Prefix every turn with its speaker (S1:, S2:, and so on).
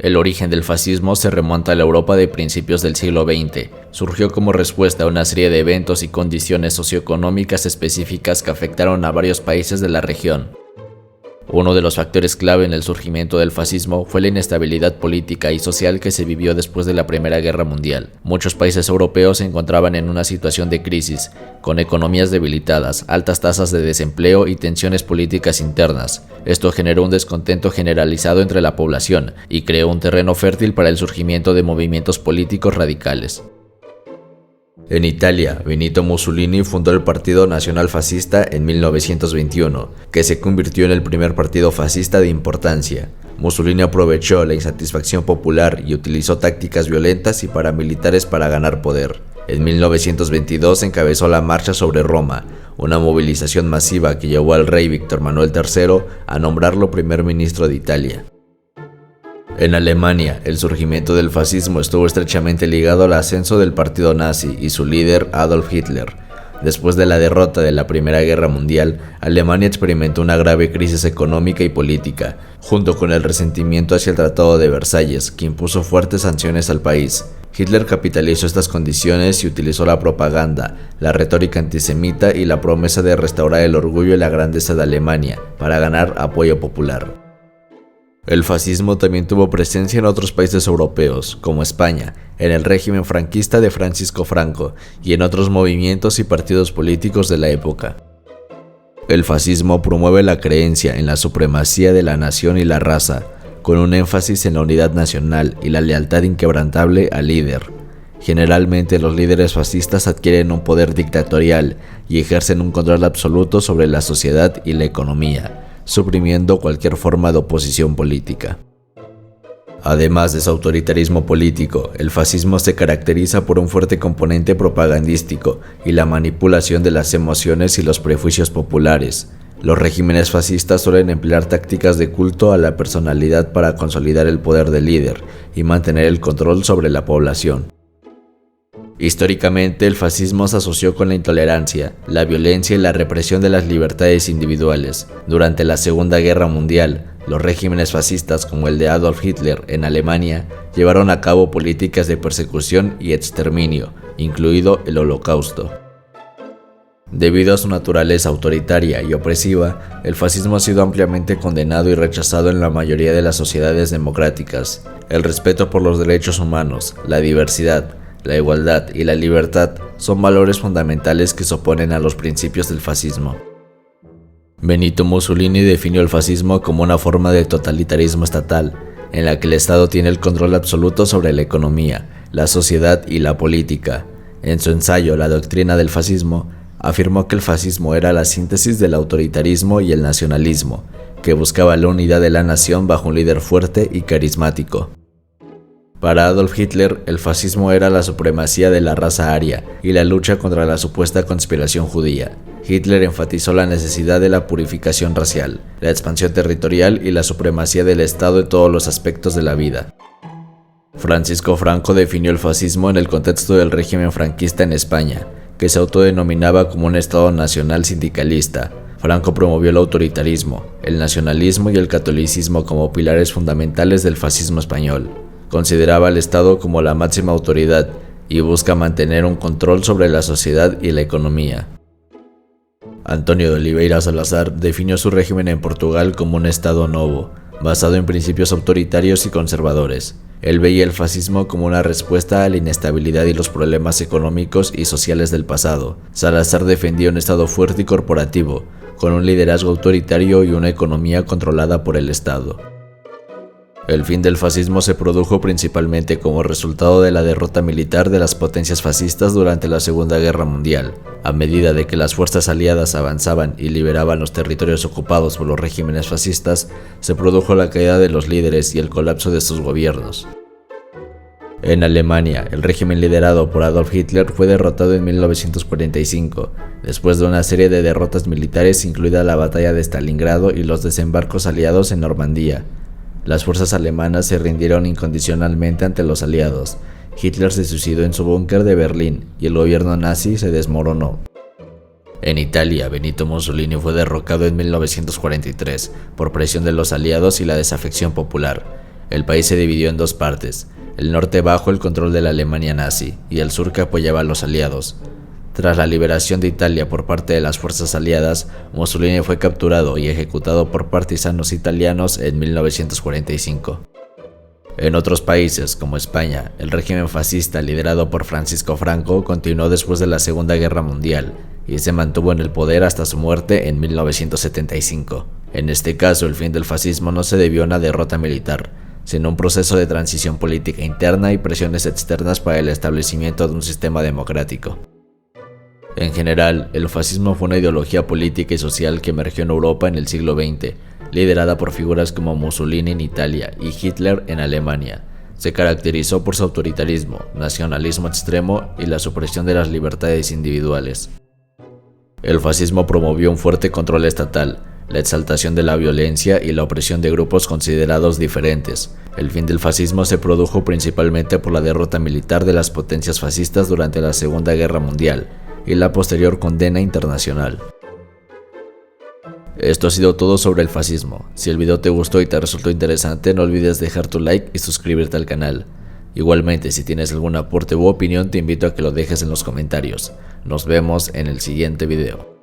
S1: El origen del fascismo se remonta a la Europa de principios del siglo XX. Surgió como respuesta a una serie de eventos y condiciones socioeconómicas específicas que afectaron a varios países de la región. Uno de los factores clave en el surgimiento del fascismo fue la inestabilidad política y social que se vivió después de la Primera Guerra Mundial. Muchos países europeos se encontraban en una situación de crisis, con economías debilitadas, altas tasas de desempleo y tensiones políticas internas. Esto generó un descontento generalizado entre la población y creó un terreno fértil para el surgimiento de movimientos políticos radicales. En Italia, Benito Mussolini fundó el Partido Nacional Fascista en 1921, que se convirtió en el primer partido fascista de importancia. Mussolini aprovechó la insatisfacción popular y utilizó tácticas violentas y paramilitares para ganar poder. En 1922 encabezó la Marcha sobre Roma, una movilización masiva que llevó al rey Víctor Manuel III a nombrarlo primer ministro de Italia. En Alemania, el surgimiento del fascismo estuvo estrechamente ligado al ascenso del partido nazi y su líder Adolf Hitler. Después de la derrota de la Primera Guerra Mundial, Alemania experimentó una grave crisis económica y política, junto con el resentimiento hacia el Tratado de Versalles, que impuso fuertes sanciones al país. Hitler capitalizó estas condiciones y utilizó la propaganda, la retórica antisemita y la promesa de restaurar el orgullo y la grandeza de Alemania para ganar apoyo popular. El fascismo también tuvo presencia en otros países europeos, como España, en el régimen franquista de Francisco Franco y en otros movimientos y partidos políticos de la época. El fascismo promueve la creencia en la supremacía de la nación y la raza, con un énfasis en la unidad nacional y la lealtad inquebrantable al líder. Generalmente los líderes fascistas adquieren un poder dictatorial y ejercen un control absoluto sobre la sociedad y la economía, suprimiendo cualquier forma de oposición política. Además de su autoritarismo político, el fascismo se caracteriza por un fuerte componente propagandístico y la manipulación de las emociones y los prejuicios populares. Los regímenes fascistas suelen emplear tácticas de culto a la personalidad para consolidar el poder del líder y mantener el control sobre la población. Históricamente, el fascismo se asoció con la intolerancia, la violencia y la represión de las libertades individuales. Durante la Segunda Guerra Mundial, los regímenes fascistas como el de Adolf Hitler en Alemania llevaron a cabo políticas de persecución y exterminio, incluido el Holocausto. Debido a su naturaleza autoritaria y opresiva, el fascismo ha sido ampliamente condenado y rechazado en la mayoría de las sociedades democráticas. El respeto por los derechos humanos, la diversidad, la igualdad y la libertad son valores fundamentales que se oponen a los principios del fascismo. Benito Mussolini definió el fascismo como una forma de totalitarismo estatal, en la que el Estado tiene el control absoluto sobre la economía, la sociedad y la política. En su ensayo La doctrina del fascismo, afirmó que el fascismo era la síntesis del autoritarismo y el nacionalismo, que buscaba la unidad de la nación bajo un líder fuerte y carismático. Para Adolf Hitler, el fascismo era la supremacía de la raza aria y la lucha contra la supuesta conspiración judía. Hitler enfatizó la necesidad de la purificación racial, la expansión territorial y la supremacía del Estado en todos los aspectos de la vida. Francisco Franco definió el fascismo en el contexto del régimen franquista en España, que se autodenominaba como un Estado nacional sindicalista. Franco promovió el autoritarismo, el nacionalismo y el catolicismo como pilares fundamentales del fascismo español. Consideraba al Estado como la máxima autoridad y busca mantener un control sobre la sociedad y la economía. António de Oliveira Salazar definió su régimen en Portugal como un Estado novo, basado en principios autoritarios y conservadores. Él veía el fascismo como una respuesta a la inestabilidad y los problemas económicos y sociales del pasado. Salazar defendía un Estado fuerte y corporativo, con un liderazgo autoritario y una economía controlada por el Estado. El fin del fascismo se produjo principalmente como resultado de la derrota militar de las potencias fascistas durante la Segunda Guerra Mundial. A medida de que las fuerzas aliadas avanzaban y liberaban los territorios ocupados por los regímenes fascistas, se produjo la caída de los líderes y el colapso de sus gobiernos. En Alemania, el régimen liderado por Adolf Hitler fue derrotado en 1945, después de una serie de derrotas militares, incluida la batalla de Stalingrado y los desembarcos aliados en Normandía. Las fuerzas alemanas se rindieron incondicionalmente ante los aliados. Hitler se suicidó en su búnker de Berlín y el gobierno nazi se desmoronó. En Italia, Benito Mussolini fue derrocado en 1943 por presión de los aliados y la desafección popular. El país se dividió en dos partes, el norte bajo el control de la Alemania nazi y el sur que apoyaba a los aliados. Tras la liberación de Italia por parte de las fuerzas aliadas, Mussolini fue capturado y ejecutado por partisanos italianos en 1945. En otros países, como España, el régimen fascista liderado por Francisco Franco continuó después de la Segunda Guerra Mundial y se mantuvo en el poder hasta su muerte en 1975. En este caso, el fin del fascismo no se debió a una derrota militar, sino a un proceso de transición política interna y presiones externas para el establecimiento de un sistema democrático. En general, el fascismo fue una ideología política y social que emergió en Europa en el siglo XX, liderada por figuras como Mussolini en Italia y Hitler en Alemania. Se caracterizó por su autoritarismo, nacionalismo extremo y la supresión de las libertades individuales. El fascismo promovió un fuerte control estatal, la exaltación de la violencia y la opresión de grupos considerados diferentes. El fin del fascismo se produjo principalmente por la derrota militar de las potencias fascistas durante la Segunda Guerra Mundial y la posterior condena internacional. Esto ha sido todo sobre el fascismo. Si el video te gustó y te resultó interesante, no olvides dejar tu like y suscribirte al canal. Igualmente, si tienes algún aporte u opinión, te invito a que lo dejes en los comentarios. Nos vemos en el siguiente video.